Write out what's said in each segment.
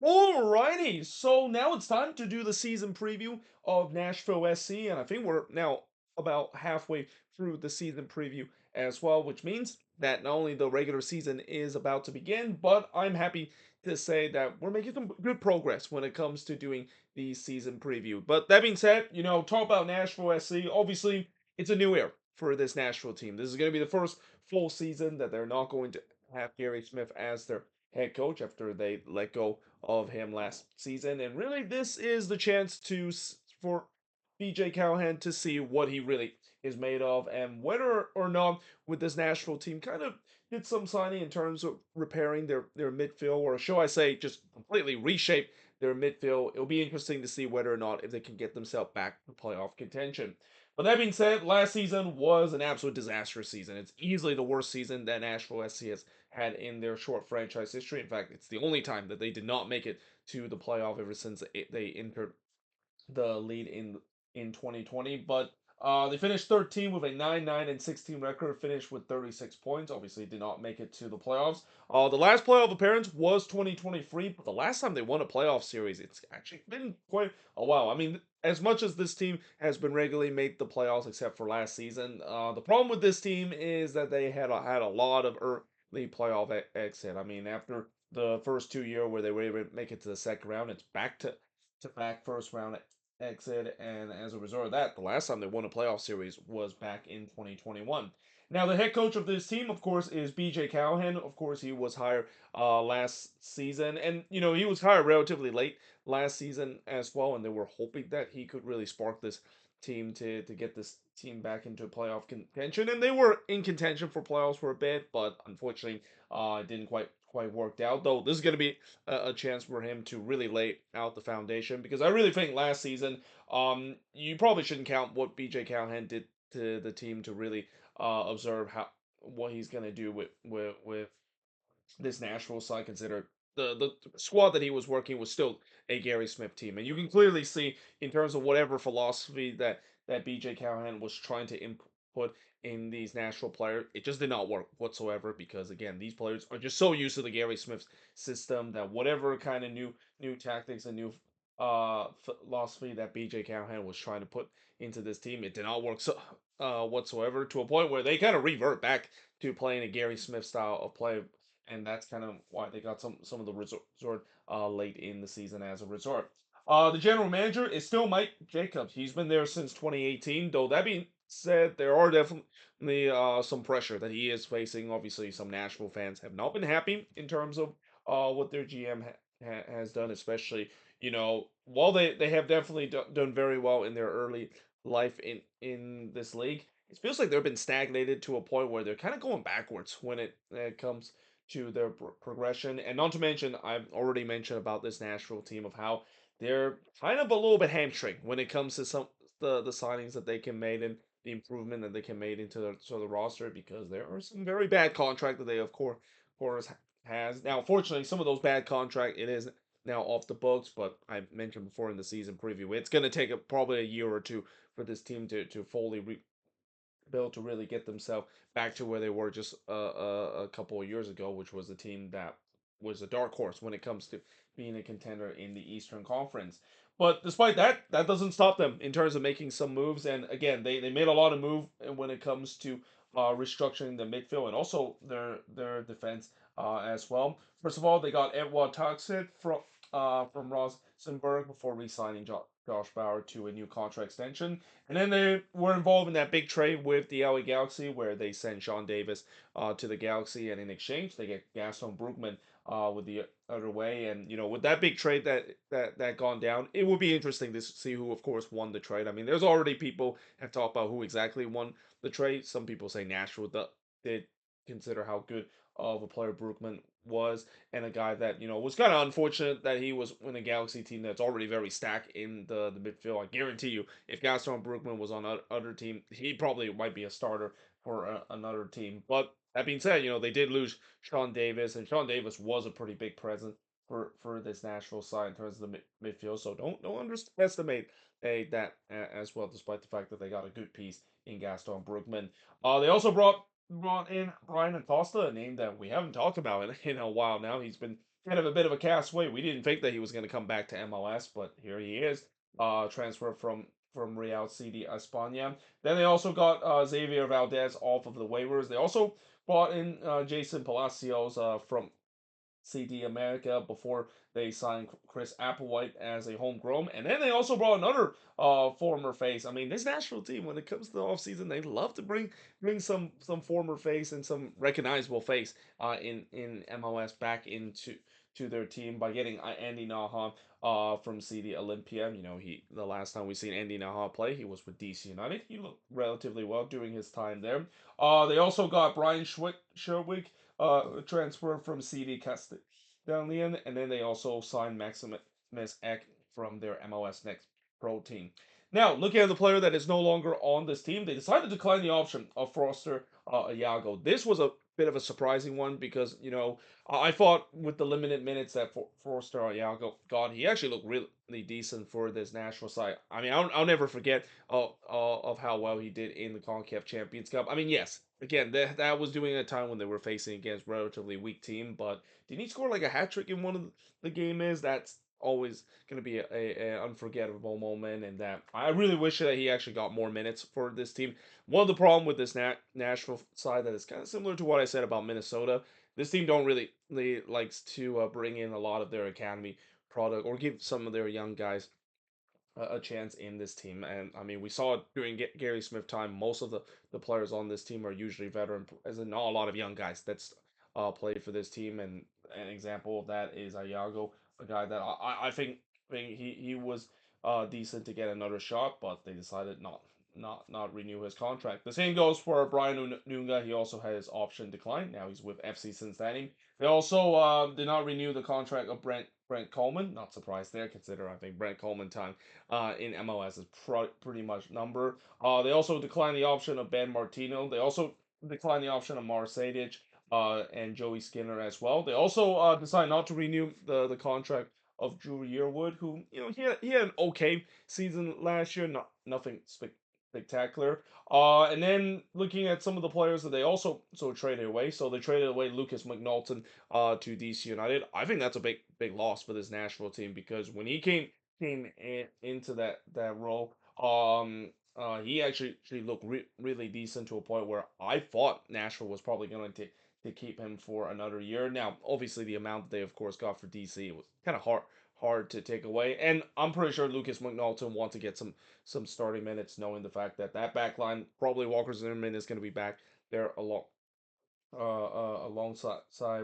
Alrighty, so now it's time to do the season preview of Nashville SC, and I think we're now about halfway through the season preview as well, which means that not only the regular season is about to begin, but I'm happy to say that we're making some good progress when it comes to doing the season preview. But that being said, talk about Nashville SC. Obviously, it's a new era for this Nashville team. This is going to be the first full season that they're not going to have Gary Smith as their head coach after they let go of him last season. And really, this is the chance for BJ Callahan to see what he really is made of and whether or not with this Nashville team kind of did some signing in terms of repairing their midfield, or shall I say, just completely reshape their midfield. It'll be interesting to see whether or not if they can get themselves back to playoff contention. But that being said, last season was an absolute disastrous season. It's easily the worst season that Nashville SC has had in their short franchise history. In fact, it's the only time that they did not make it to the playoff ever since they entered the lead in 2020. But they finished 13 with a 9-9-16 record, finished with 36 points. Obviously, did not make it to the playoffs. The last playoff appearance was 2023, but the last time they won a playoff series, it's actually been quite a while. I mean, as much as this team has been regularly made the playoffs, except for last season, the problem with this team is that they had a lot of early playoff exit. I mean, after the first 2 year where they were able to make it to the second round, it's back to back first round exit, and as a result of that, the last time they won a playoff series was back in 2021. Now, the head coach of this team, of course, is BJ Callahan. Of course, he was hired last season, and he was hired relatively late last season as well, and they were hoping that he could really spark this team to get this team back into playoff contention, and they were in contention for playoffs for a bit, but unfortunately, it didn't quite worked out. Though this is going to be a chance for him to really lay out the foundation, because I really think last season, you probably shouldn't count what BJ Callahan did to the team to really observe how what he's going to do with this Nashville side. Consider the squad that he was working was still a Gary Smith team, and you can clearly see in terms of whatever philosophy that BJ Callahan was trying to input in these Nashville players, it just did not work whatsoever, because again, these players are just so used to the Gary Smith system that whatever kind of new tactics and new philosophy that BJ Callahan was trying to put into this team, it did not work whatsoever, to a point where they kind of revert back to playing a Gary Smith style of play, and that's kind of why they got some of the resort late in the season as a resort. The general manager is still Mike Jacobs. He's been there since 2018. Though that being said, there are definitely some pressure that he is facing. Obviously, some Nashville fans have not been happy in terms of what their GM has done, especially while they have definitely done very well in their early life in this league. It feels like they've been stagnated to a point where they're kind of going backwards when it comes to their progression. And not to mention, I've already mentioned about this Nashville team of how they're kind of a little bit hamstring when it comes to some the signings that they can make and the improvement that they can make into the roster, because there are some very bad contract that they of course has. Now, fortunately, some of those bad contract it is now off the books, but I mentioned before in the season preview, it's going to take probably a year or two for this team to fully build to really get themselves back to where they were just a couple of years ago, which was a team that was a dark horse when it comes to being a contender in the Eastern Conference. But despite that, that doesn't stop them in terms of making some moves. And again, they made a lot of move when it comes to restructuring the midfield and also their defense as well. First of all, they got Edward Tuxed from Rosenborg before re-signing Josh Bauer to a new contract extension. And then they were involved in that big trade with the LA Galaxy, where they sent Sean Davis to the Galaxy, and in exchange they get Gaston Brugman with the other way. And with that big trade that gone down, it would be interesting to see who, of course, won the trade. I mean, there's already people have talked about who exactly won the trade. Some people say Nashville did consider how good of a player Brugman was, and a guy that was kind of unfortunate that he was in a Galaxy team that's already very stacked in the midfield. I guarantee you, if Gaston Brugman was on other team, he probably might be a starter for another team. But that being said, they did lose Sean Davis, and Sean Davis was a pretty big presence for this Nashville side in terms of the midfield. So don't underestimate that as well, despite the fact that they got a good piece in Gaston Brugman. They also brought in Brian Acosta, a name that we haven't talked about in a while now. He's been kind of a bit of a castaway. We didn't think that he was going to come back to MLS, but here he is. Transfer from Real CD España. Then they also got Xavier Valdez off of the waivers. They also brought in Jason Palacios from CD America before they signed Chris Applewhite as a homegrown. And then they also brought another former face. I mean, this national team, when it comes to the offseason, they love to bring some former face and some recognizable face in MLS back into to their team by getting Andy Naha from CD Olympia. You know, the last time we seen Andy Naha play, he was with DC United. He looked relatively well during his time there. They also got Brian Sherwick transfer from CD Castellian, and then they also signed Maximus Eck from their MLS Next Pro team. Now, looking at the player that is no longer on this team, they decided to decline the option of Foster Iago. This was a bit of a surprising one because, you know, I thought with the limited minutes that Foster Iago got, he actually looked really decent for this national side. I mean, I'll never forget of how well he did in the CONCACAF Champions Cup. I mean, yes, again, that was doing a time when they were facing against relatively weak team, but did he score like a hat trick in one of the game? Is that's always going to be a unforgettable moment, and that I really wish that he actually got more minutes for this team. One of the problem with this Nashville side that is kind of similar to what I said about Minnesota. This team don't really likes to bring in a lot of their academy product or give some of their young guys a chance in this team. And I mean, we saw it during Gary Smith time. Most of the players on this team are usually veteran, as in not a lot of young guys that's played for this team. And an example of that is Ayago, a guy that I think he was decent to get another shot, but they decided not renew his contract. The same goes for Brian Nunga. He also had his option declined. Now he's with FC Cincinnati. They also did not renew the contract of Brent Coleman. Not surprised there, consider I think Brent Coleman time in MLS is pretty much number. They also declined the option of Ben Martino. They also declined the option of Marcedic and Joey Skinner as well. They also decided not to renew the contract of Drew Yearwood, who, you know, he had an okay season last year, nothing spectacular. And then looking at some of the players that they also traded away. So they traded away Lucas McNulton to DC United. I think that's a big loss for this Nashville team because when he came into that role, he actually looked really decent to a point where I thought Nashville was probably going to keep him for another year. Now, obviously, the amount that they of course got for DC was kind of hard to take away, and I'm pretty sure Lucas McNulton wants to get some starting minutes, knowing the fact that back line probably Walker Zimmerman is going to be back there alongside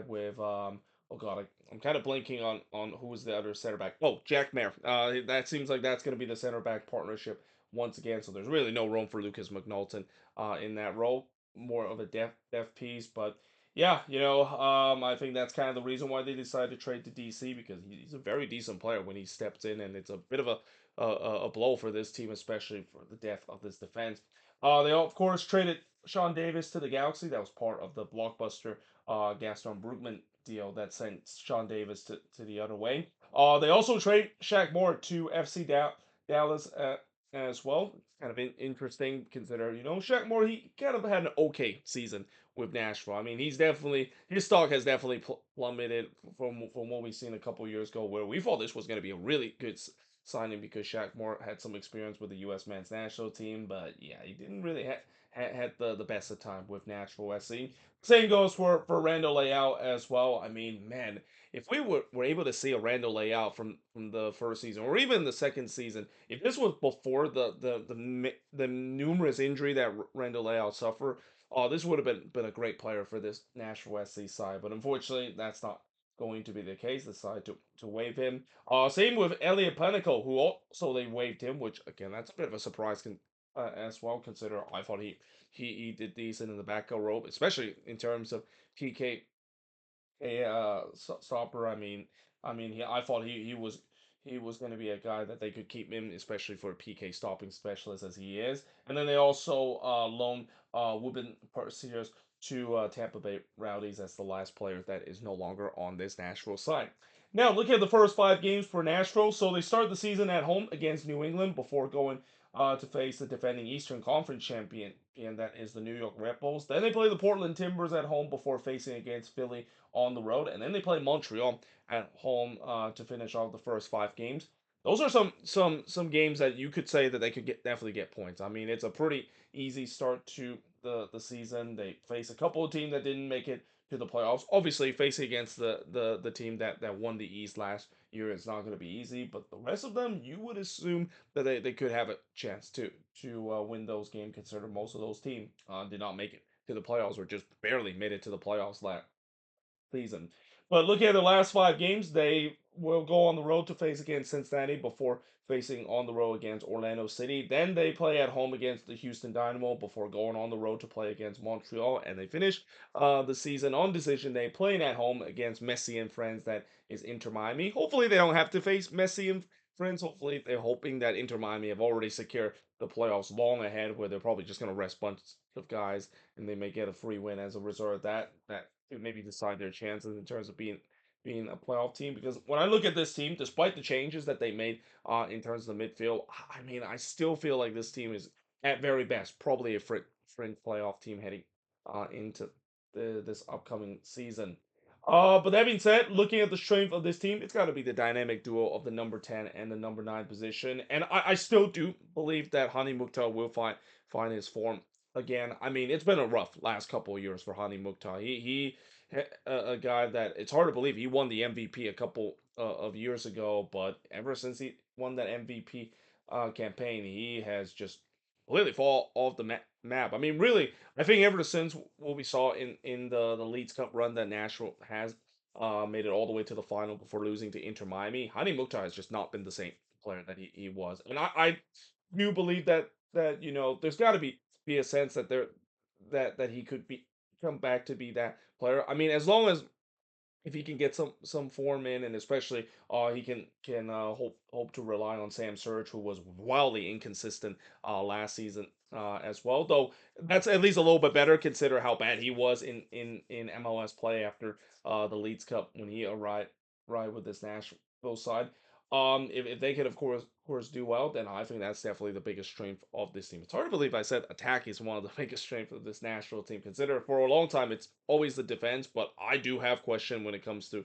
with oh god, I'm kind of blanking on who was the other center back. Oh, Jack Mayer. That seems like that's going to be the center back partnership once again. So there's really no room for Lucas McNulton in that role. More of a def piece, but yeah, you know, I think that's kind of the reason why they decided to trade to DC because he's a very decent player when he steps in, and it's a bit of a blow for this team, especially for the depth of this defense. They of course traded Sean Davis to the Galaxy. That was part of the blockbuster Gaston Brugman deal that sent Sean Davis to the other way. They also trade Shaq Moore to FC Dallas as well. Kind of interesting, consider, you know, Shaq Moore, he kind of had an okay season with Nashville. I mean, his stock has definitely plummeted from what we've seen a couple years ago, where we thought this was going to be a really good signing because Shaq Moore had some experience with the U.S. men's national team, but yeah, he didn't really had the best of time with Nashville SC. Same goes for Randall Leao as well. I mean, man, if we were able to see a Randall Leao from the first season or even the second season, if this was before the numerous injury that Randall Leao suffered, this would have been a great player for this Nashville SC side. But unfortunately, that's not going to be the case. They decided to waive him. Same with Elliot Panico, who also they waived him, which again that's a bit of a surprise as well. Consider I thought he did decent in the back row, especially in terms of PK stopper. I thought he was going to be a guy that they could keep him, especially for a PK stopping specialist as he is. And then they also loaned Ruben Perciers to Tampa Bay Rowdies as the last player that is no longer on this Nashville side. Now, look at the first 5 games for Nashville. So they start the season at home against New England before going to face the defending Eastern Conference champion, and that is the New York Red Bulls. Then they play the Portland Timbers at home before facing against Philly on the road, and then they play Montreal at home to finish off the first 5 games. Those are some games that you could say that they could definitely get points. I mean, it's a pretty easy start to the season. They face a couple of teams that didn't make it to the playoffs. Obviously, facing against the team that won the East last year, it's not going to be easy. But the rest of them, you would assume that they could have a chance to win those games. Considering most of those teams did not make it to the playoffs or just barely made it to the playoffs last season. But looking at the last 5 games, they will go on the road to face against Cincinnati before facing on the road against Orlando City. Then they play at home against the Houston Dynamo before going on the road to play against Montreal. And they finish the season on decision day playing at home against Messi and friends. That is Inter Miami. Hopefully they don't have to face Messi and friends. Hopefully they're hoping that Inter Miami have already secured the playoffs long ahead, where they're probably just going to rest bunches of guys and they may get a free win as a result of that. That could maybe decide their chances in terms of being a playoff team. Because when I look at this team, despite the changes that they made in terms of the midfield, I mean, I still feel like this team is at very best probably a fringe playoff team heading into this upcoming season. But that being said, looking at the strength of this team, it's got to be the dynamic duo of the number 10 and the number 9 position. And I still do believe that Hani Mukhtar will find his form again. I mean, it's been a rough last couple of years for Hani Mukhtar. A guy that it's hard to believe he won the MVP a couple of years ago, but ever since he won that MVP campaign, he has just completely fall off the map. I mean, really, I think ever since what we saw in the Leeds Cup run that Nashville has made it all the way to the final before losing to Inter Miami, Hani Mukhtar has just not been the same player that he was, and I do believe that there's got to be a sense that that he could be come back to be that player. I mean, as long as if he can get some form in, and especially he can hope to rely on Sam Surge, who was wildly inconsistent last season as well. Though that's at least a little bit better consider how bad he was in MLS play after the Leeds Cup when he arrived with this Nashville side. If they could of course do well, then I think that's definitely the biggest strength of this team. It's hard to believe I said attack is one of the biggest strengths of this Nashville team. Consider for a long time it's always the defense, but I do have question when it comes to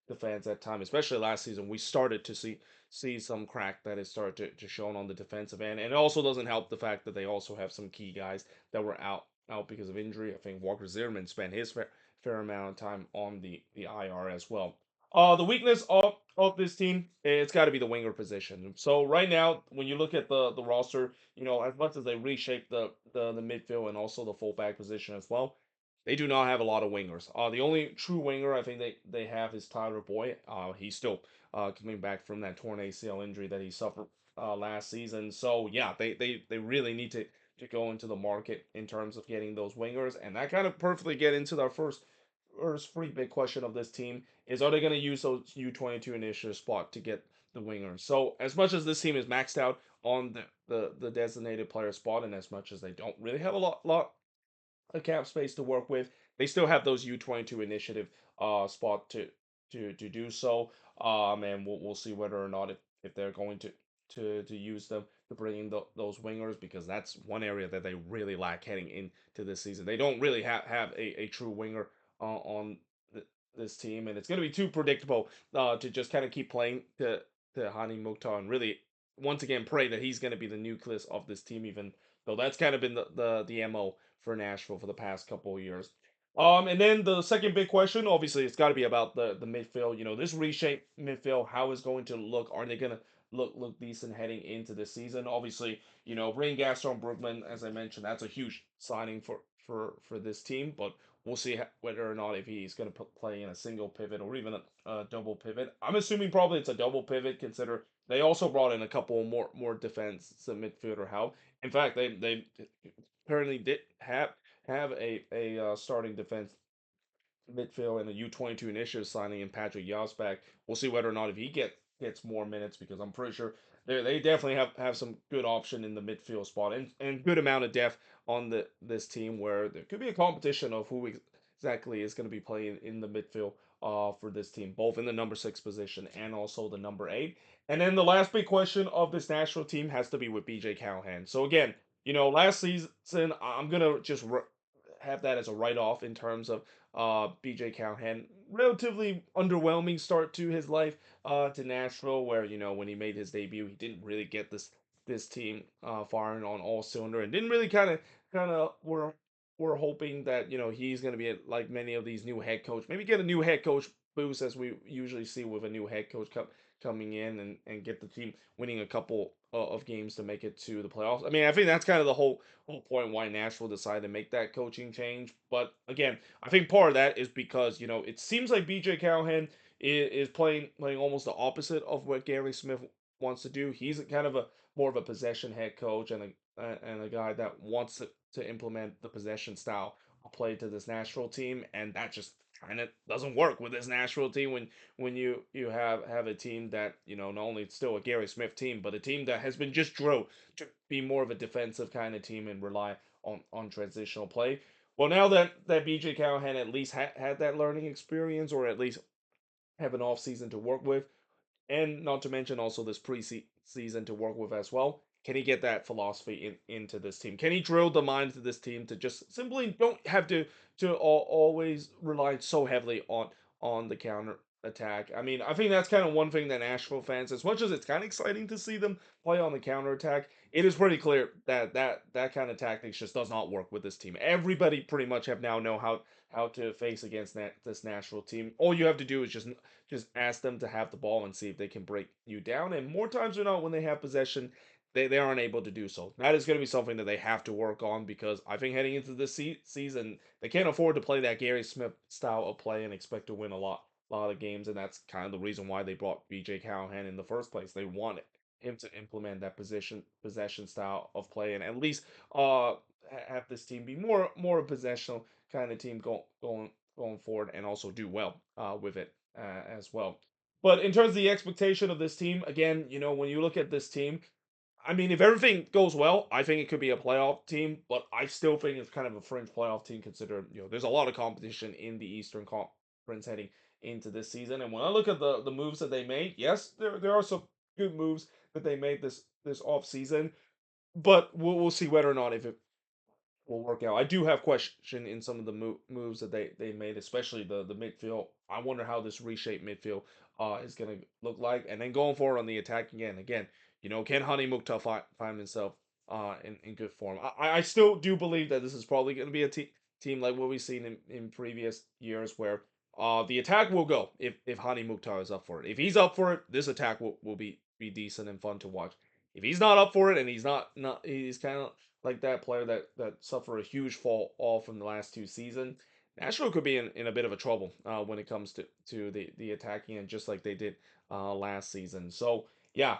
defense at time, especially last season. We started to see some crack that is started to shown on the defensive end, and it also doesn't help the fact that they also have some key guys that were out because of injury. I think Walker Zimmerman spent his fair amount of time on the IR as well. The weakness of this team, it's got to be the winger position. So right now, when you look at the roster, as much as they reshape the midfield and also the fullback position as well, they do not have a lot of wingers. The only true winger I think they have is Tyler Boyd. He's still coming back from that torn ACL injury that he suffered last season. So yeah, they really need to go into the market in terms of getting those wingers, and that kind of perfectly get into our first pretty big question of this team is, are they going to use those U22 initiative spot to get the wingers? So as much as this team is maxed out on the designated player spot, and as much as they don't really have a lot of cap space to work with, they still have those U22 initiative spot to do so. And we'll see whether or not if they're going to use them to bring in those wingers, because that's one area that they really lack heading into this season. They don't really have a true winger on this team, and it's going to be too predictable to just kind of keep playing to Hani Mukhtar and really once again pray that he's going to be the nucleus of this team, even though that's kind of been the MO for Nashville for the past couple of years. And then the second big question, obviously, it's got to be about the midfield. This reshape midfield, how is going to look? Are they going to look decent heading into this season? Obviously, bringing Gaston Brugman, as I mentioned, that's a huge signing for this team. But we'll see whether or not if he's going to play in a single pivot or even a double pivot. I'm assuming probably it's a double pivot. Consider they also brought in a couple more defensive midfielder help. In fact, they apparently did have a starting defense midfield and a U22 initiative signing in Patrick Yosbak. We'll see whether or not if he gets more minutes, because I'm pretty sure they definitely have some good option in the midfield spot and good amount of depth on this team, where there could be a competition of who exactly is going to be playing in the midfield for this team, both in the number 6 position and also the number 8. And then the last big question of this national team has to be with BJ Callahan. So again, last season I'm gonna just have that as a write off in terms of BJ Callahan. Relatively underwhelming start to his life to Nashville, where when he made his debut, he didn't really get this team firing on all cylinder, and didn't really kind of we're hoping that he's going to be like many of these new head coach, maybe get a new head coach boost as we usually see with a new head coach coming in and get the team winning a couple of games to make it to the playoffs. I mean, I think that's kind of the whole point why Nashville decided to make that coaching change. But again, I think part of that is because it seems like BJ Callahan is playing almost the opposite of what Gary Smith wants to do. He's kind of a more of a possession head coach and a guy that wants to implement the possession style of play to this Nashville team, and that just kind of doesn't work with this Nashville team when you have a team that not only it's still a Gary Smith team, but a team that has been just drilled to be more of a defensive kind of team and rely on transitional play. Well, now that BJ Callahan at least had that learning experience, or at least have an off season to work with, and not to mention also this preseason to work with as well. Can he get that philosophy into this team? Can he drill the mind to this team to just simply don't have to always rely so heavily on the counter attack? I mean, I think that's kind of one thing that Nashville fans, as much as it's kind of exciting to see them play on the counter attack, it is pretty clear that kind of tactics just does not work with this team. Everybody pretty much have now know how to face against this Nashville team. All you have to do is just ask them to have the ball and see if they can break you down. And more times than not, when they have possession, they aren't able to do so. That is going to be something that they have to work on, because I think heading into this season, they can't afford to play that Gary Smith style of play and expect to win a lot of games. And that's kind of the reason why they brought BJ Callahan in the first place. They wanted him to implement that possession style of play, and at least have this team be more a possessional kind of team going forward, and also do well with it as well. But in terms of the expectation of this team, again, when you look at this team, I mean, if everything goes well, I think it could be a playoff team, but I still think it's kind of a fringe playoff team, considering there's a lot of competition in the Eastern Conference heading into this season. And when I look at the moves that they made, yes, there are some good moves that they made this off season, but we'll see whether or not if it will work out. I do have question in some of the moves that they made, especially the midfield. I wonder how this reshape midfield is going to look like. And then going forward on the attack again, can Honey Mukhtar find himself in good form? I still do believe that this is probably going to be a team like what we've seen in previous years, where the attack will go if Hani Mukhtar is up for it. If he's up for it, this attack will be decent and fun to watch. If he's not up for it, and he's kind of like that player that suffered a huge fall off in the last 2 seasons, Nashville could be in a bit of a trouble when it comes to the attacking end, just like they did last season. So yeah,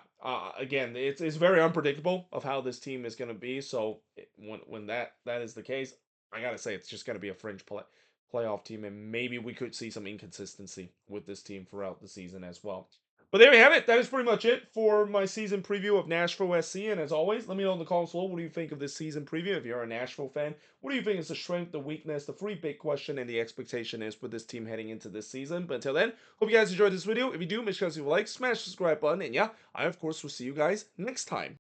again, it's very unpredictable of how this team is going to be. So when that is the case, I gotta say it's just going to be a fringe playoff team, and maybe we could see some inconsistency with this team throughout the season as well. But there we have it. That is pretty much it for my season preview of Nashville SC. And as always, let me know in the comments below, what do you think of this season preview? If you're a Nashville fan, what do you think is the strength, the weakness, the three big question, and the expectation is for this team heading into this season? But until then, hope you guys enjoyed this video. If you do, make sure to leave a like, smash the subscribe button, and yeah, I of course will see you guys next time.